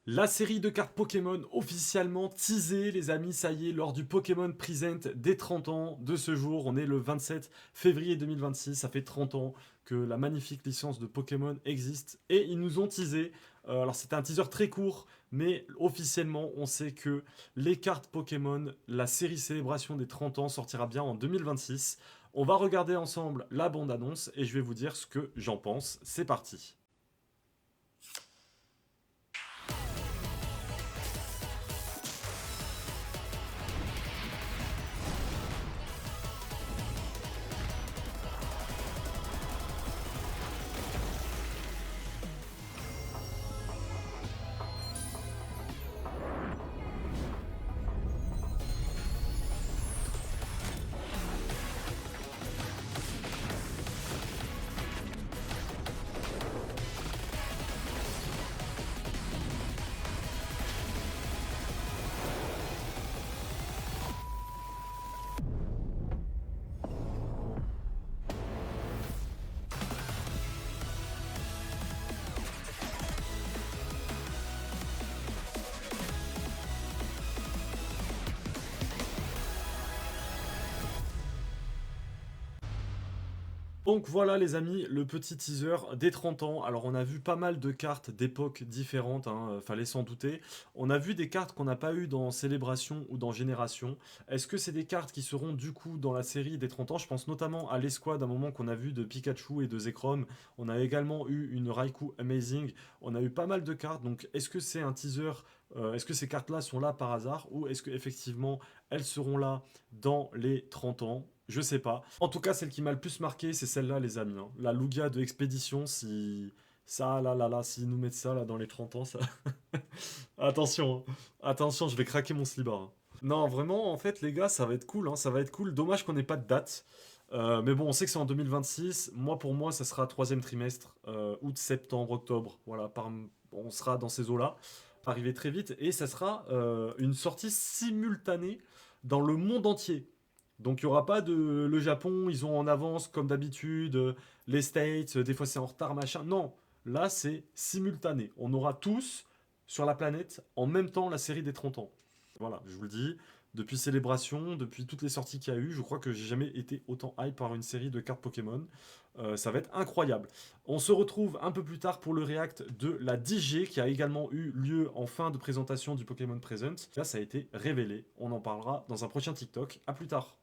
La série de cartes Pokémon officiellement teasée, les amis, ça y est, lors du Pokémon Present des 30 ans de ce jour. On est le 27 février 2026, ça fait 30 ans que la magnifique licence de Pokémon existe et ils nous ont teasé. Alors c'était un teaser très court, mais officiellement on sait que les cartes Pokémon, la série célébration des 30 ans sortira bien en 2026. On va regarder ensemble la bande-annonce et je vais vous dire ce que j'en pense. C'est parti. Donc voilà les amis, le petit teaser des 30 ans. Alors on a vu pas mal de cartes d'époques différentes, hein, fallait s'en douter. On a vu des cartes qu'on n'a pas eues dans Célébration ou dans Génération. Est-ce que c'est des cartes qui seront du coup dans la série des 30 ans? Je pense notamment à l'escouade, un moment qu'on a vu de Pikachu et de Zekrom. On a également eu une Raikou Amazing. On a eu pas mal de cartes, donc est-ce que c'est un teaser? Est-ce que ces cartes-là sont là par hasard ou est-ce qu'effectivement elles seront là dans les 30 ans? Je sais pas. En tout cas, celle qui m'a le plus marqué, c'est celle-là, les amis, hein. La Lugia de Expédition, si. Ça, là, s'ils nous mettent ça là dans les 30 ans, ça. Attention, hein. Attention, je vais craquer mon slibard, hein. Non, vraiment, en fait, les gars, ça va être cool, hein, ça va être cool. Dommage qu'on n'ait pas de date. Mais bon, on sait que c'est en 2026. Moi, pour moi, ça sera troisième trimestre, août, septembre, octobre. Voilà, on sera dans ces eaux-là. Arriver très vite. Et ça sera une sortie simultanée dans le monde entier. Donc il n'y aura pas de le Japon, ils ont en avance comme d'habitude, les States, des fois c'est en retard, machin. Non, là c'est simultané. On aura tous sur la planète en même temps la série des 30 ans. Voilà, je vous le dis, depuis Célébration, depuis toutes les sorties qu'il y a eu, je crois que j'ai jamais été autant hype par une série de cartes Pokémon. Ça va être incroyable. On se retrouve un peu plus tard pour le react de la 10G qui a également eu lieu en fin de présentation du Pokémon Present. Là, ça a été révélé. On en parlera dans un prochain TikTok. À plus tard.